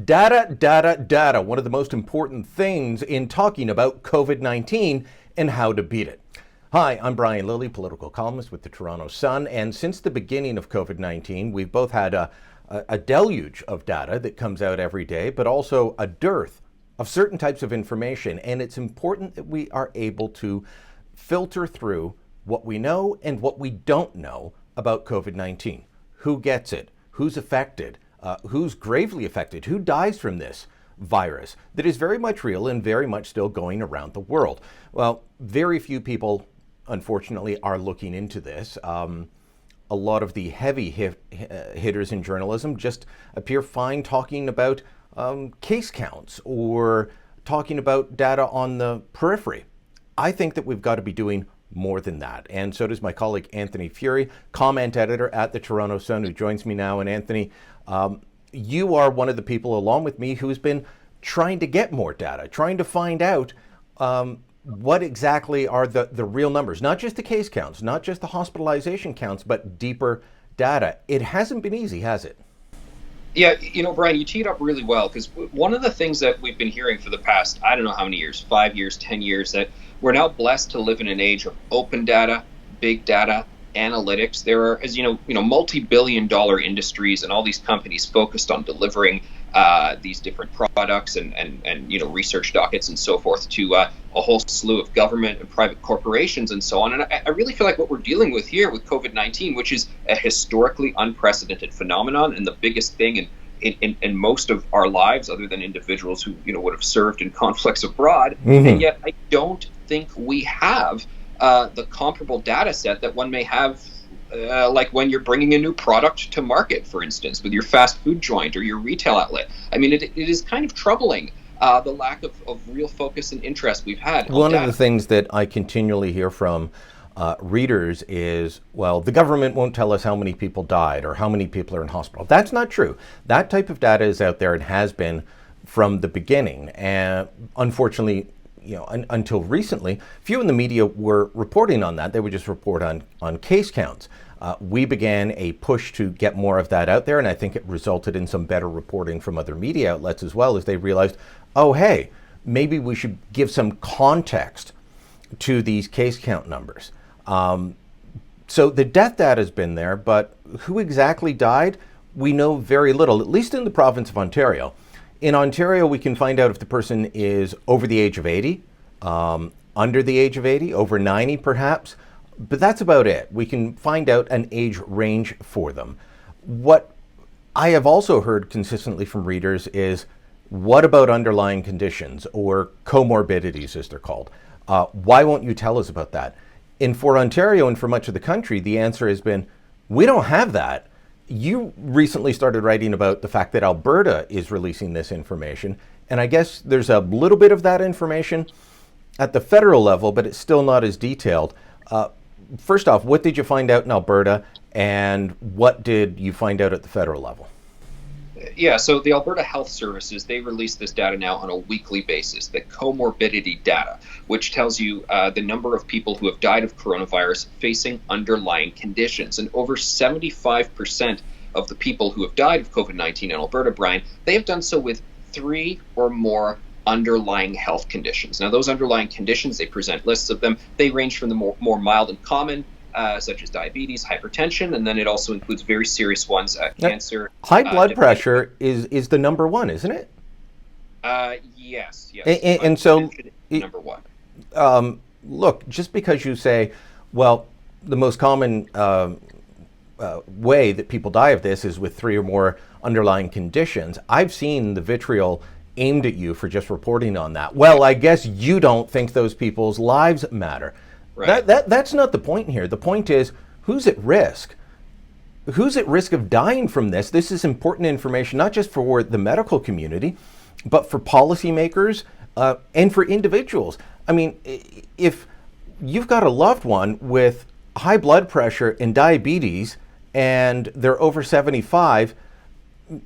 Data, data, data. One of the most important things in talking about COVID-19 and how to beat it. Hi, I'm Brian Lilley, political columnist with the Toronto Sun. And since the beginning of COVID-19, we've both had a deluge of data that comes out every day, but also a dearth of certain types of information. And it's important that we are able to filter through what we know and what we don't know about COVID-19. Who gets it? Who's affected? Who's gravely affected? Who dies from this virus that is very much real and very much still going around the world? Well, very few people, unfortunately, are looking into this. A lot of the heavy hitters in journalism just appear fine talking about case counts or talking about data on the periphery. I think that we've got to be doing more than that. And so does my colleague Anthony Fury, comment editor at the Toronto Sun, who joins me now. And Anthony, you are one of the people along with me who's been trying to get more data, trying to find out what exactly are the real numbers, not just the case counts, not just the hospitalization counts, but deeper data. It hasn't been easy, has it? Yeah, Brian, you teed up really well, because one of the ththings that we've been hearing for the past, I don't know how many years, 5 years, 10 years, that we're now blessed to live in an age of open data, big data, analytics. There are, as you know, multi-billion-dollar industries and all these companies focused on delivering these different products and research dockets and so forth to a whole slew of government and private corporations and so on. And I really feel like what we're dealing with here with COVID-19, which is a historically unprecedented phenomenon and the biggest thing in most of our lives, other than individuals who would have served in conflicts abroad, and yet I don't think we have the comparable data set that one may have, like when you're bringing a new product to market, for instance, with your fast food joint or your retail outlet. I mean, it is kind of troubling, the lack of real focus and interest we've had. One of the things that I continually hear from readers is, well, the government won't tell us how many people died or how many people are in hospital. That's not true. That type of data is out there and has been from the beginning. And unfortunately, until recently, few in the media were reporting on that. They would just report on case counts. We began a push to get more of that out there, and I think it resulted in some better reporting from other media outlets as well, as they realized, oh, hey, maybe we should give some context to these case count numbers. So the death data has been there, but who exactly died, we know very little, at least in the province of Ontario. In Ontario, we can find out if the person is over the age of 80, under the age of 80, over 90 perhaps, but that's about it. We can find out an age range for them. What I have also heard consistently from readers is, what about underlying conditions or comorbidities, as they're called? Why won't you tell us about that? And for Ontario and for much of the country, the answer has been, we don't have that. You recently started writing about the fact that Alberta is releasing this information, and I guess there's a little bit of that information at the federal level, but it's still not as detailed. First off, what did you find out in Alberta, and what did you find out at the federal level? Yeah, so the Alberta Health Services, they release this data now on a weekly basis, the comorbidity data, which tells you the number of people who have died of coronavirus facing underlying conditions. And over 75% of the people who have died of COVID-19 in Alberta, Brian, they have done so with 3 or more underlying health conditions. Now, those underlying conditions, they present lists of them. They range from the more mild and common, such as diabetes, hypertension, and then it also includes very serious ones, cancer. High blood pressure is the number one, isn't it? Yes. And so, number one. Look, just because you say, well, the most common way that people die of this is with 3 or more underlying conditions, I've seen the vitriol aimed at you for just reporting on that. Well, I guess you don't think those people's lives matter. Right. That's not the point here. The point is, who's at risk? Who's at risk of dying from this? This is important information, not just for the medical community, but for policymakers and for individuals. I mean, if you've got a loved one with high blood pressure and diabetes and they're over 75,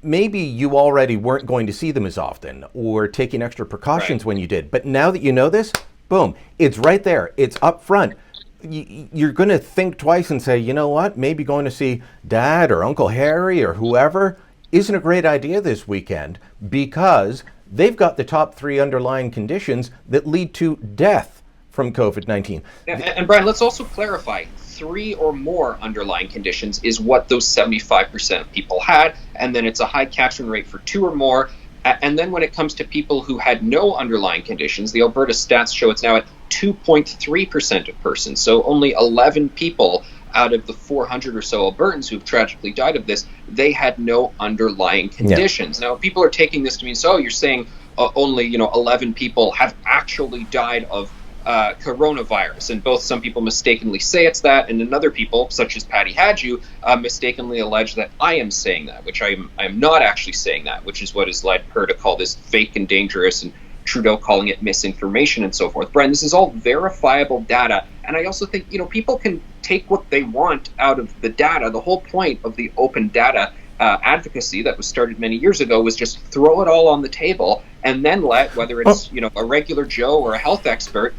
maybe you already weren't going to see them as often or taking extra precautions when you did. But now that you know this, boom, it's right there. It's up front. You're going to think twice and say, you know what, maybe going to see Dad or Uncle Harry or whoever isn't a great idea this weekend because they've got the top 3 underlying conditions that lead to death from COVID-19. And Brian, let's also clarify, 3 or more underlying conditions is what those 75% of people had, and then it's a high catchment rate for 2 or more. And then when it comes to people who had no underlying conditions, the Alberta stats show it's now at 2.3% of persons. So only 11 people out of the 400 or so Albertans who've tragically died of this, they had no underlying conditions. Yeah. Now, people are taking this to mean, so you're saying only 11 people have actually died of coronavirus, and both some people mistakenly say it's that, and then other people, such as Patty Hadju, mistakenly allege that I am saying that, which I am not actually saying that, which is what has led her to call this fake and dangerous, and Trudeau calling it misinformation and so forth. Brian, this is all verifiable data, and I also think people can take what they want out of the data. The whole point of the open data advocacy that was started many years ago was just throw it all on the table and then let, whether it's a regular Joe or a health expert,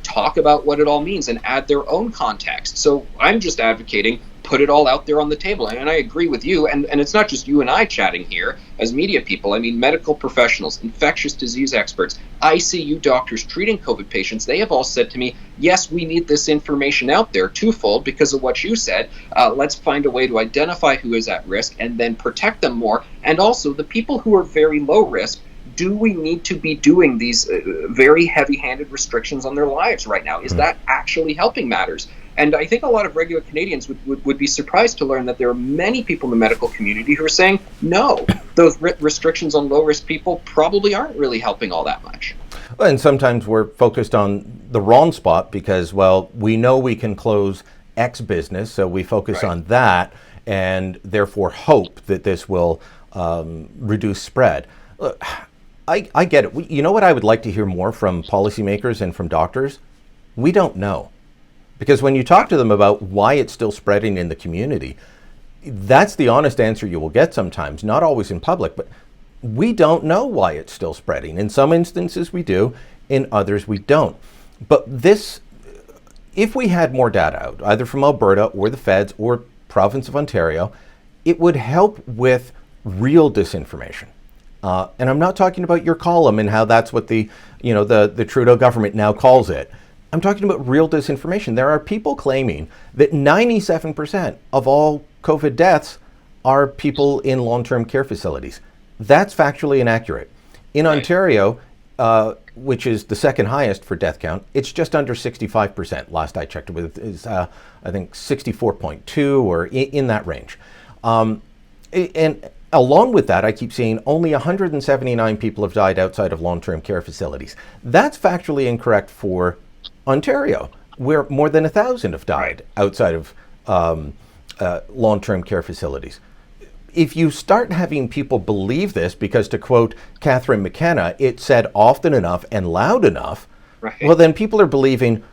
talk about what it all means and add their own context. So I'm just advocating, put it all out there on the table. And I agree with you. And it's not just you and I chatting here as media people. I mean, medical professionals, infectious disease experts, ICU doctors treating COVID patients, they have all said to me, yes, we need this information out there twofold because of what you said. Let's find a way to identify who is at risk and then protect them more. And also the people who are very low risk, do we need to be doing these very heavy-handed restrictions on their lives right now? Is that actually helping matters? And I think a lot of regular Canadians would be surprised to learn that there are many people in the medical community who are saying, no, those restrictions on low-risk people probably aren't really helping all that much. Well, and sometimes we're focused on the wrong spot because, well, we know we can close X business, so we focus on that and therefore hope that this will reduce spread. Look, I get it. You know what I would like to hear more from policymakers and from doctors? We don't know. Because when you talk to them about why it's still spreading in the community, that's the honest answer you will get sometimes, not always in public, but we don't know why it's still spreading. In some instances we do, in others we don't. But this, if we had more data out, either from Alberta or the feds or province of Ontario, it would help with real disinformation. And I'm not talking about your column and how that's what the Trudeau government now calls it. I'm talking about real disinformation. There are people claiming that 97% of all COVID deaths are people in long-term care facilities. That's factually inaccurate. In Ontario, which is the second highest for death count, it's just under 65%. Last I checked with is, I think, 64.2 or in that range. And along with that, I keep seeing only 179 people have died outside of long-term care facilities. That's factually incorrect for Ontario, where more than 1,000 have died outside of long-term care facilities. If you start having people believe this, because to quote Catherine McKenna, it's said often enough and loud enough, well, then people are believing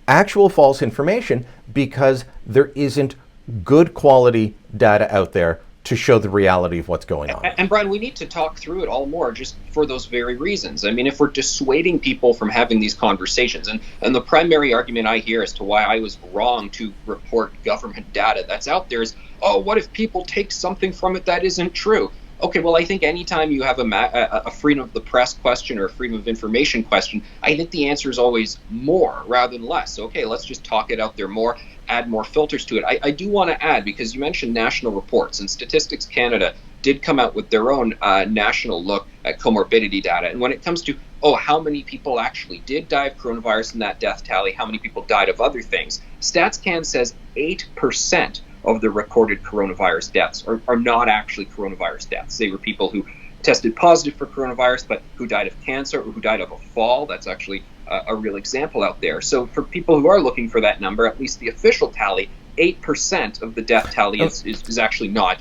actual false information because there isn't good quality data out there to show the reality of what's going on. And Brian, we need to talk through it all more just for those very reasons. I mean, if we're dissuading people from having these conversations, and the primary argument I hear as to why I was wrong to report government data that's out there is, oh, what if people take something from it that isn't true? Okay, well, I think anytime you have a freedom of the press question or a freedom of information question, I think the answer is always more rather than less. So, okay, let's just talk it out there more, add more filters to it. I do want to add, because you mentioned national reports, and Statistics Canada did come out with their own national look at comorbidity data. And when it comes to, how many people actually did die of coronavirus in that death tally, how many people died of other things, StatsCan says 8% of the recorded coronavirus deaths are not actually coronavirus deaths. They were people who tested positive for coronavirus, but who died of cancer or who died of a fall. That's actually a real example out there. So for people who are looking for that number, at least the official tally, 8% of the death tally is actually not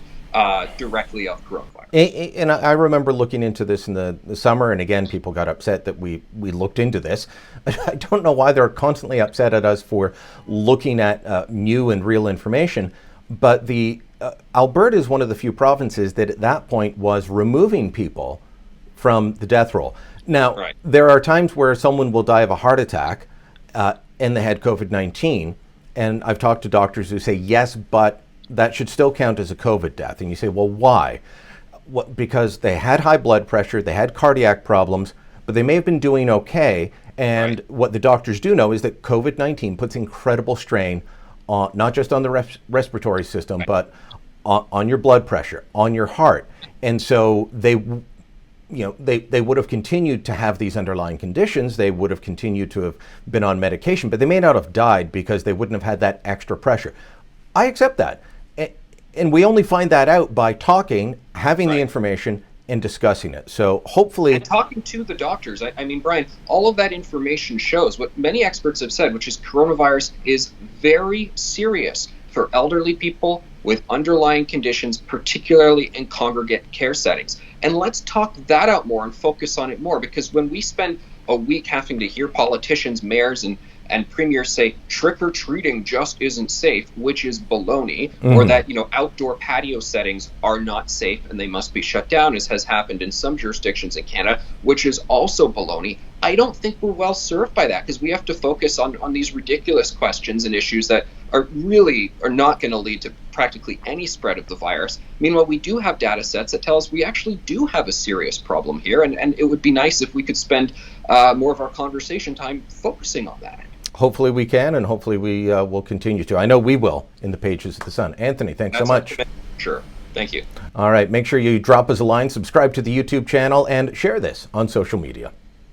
directly of coronavirus. And I remember looking into this in the summer, and again, people got upset that we looked into this. I don't know why they're constantly upset at us for looking at new and real information, but the Alberta is one of the few provinces that at that point was removing people from the death roll. Now, there are times where someone will die of a heart attack and they had COVID-19, and I've talked to doctors who say, yes, but that should still count as a COVID death. And you say, well, why? because they had high blood pressure, they had cardiac problems, but they may have been doing okay. And Right. what the doctors do know is that COVID-19 puts incredible strain on not just on the respiratory system, but on your blood pressure, on your heart. And so they would have continued to have these underlying conditions. They would have continued to have been on medication, but they may not have died because they wouldn't have had that extra pressure. I accept that. And we only find that out by talking, having the Right. information, and discussing it. So hopefully, And talking to the doctors. I mean, Brian, all of that information shows what many experts have said, which is coronavirus is very serious for elderly people with underlying conditions, particularly in congregate care settings. And let's talk that out more and focus on it more, because when we spend a week having to hear politicians, mayors, and premiers say trick-or-treating just isn't safe, which is baloney, or that, outdoor patio settings are not safe and they must be shut down, as has happened in some jurisdictions in Canada, which is also baloney. I don't think we're well served by that, because we have to focus on these ridiculous questions and issues that are not going to lead to practically any spread of the virus. Meanwhile, we do have data sets that tell us we actually do have a serious problem here, and it would be nice if we could spend more of our conversation time focusing on that. hopefully we can, and hopefully we will continue to. I know we will in the pages of the Sun. Anthony, thanks so much. Sure. Thank you. All right. Make sure you drop us a line, subscribe to the YouTube channel, and share this on social media.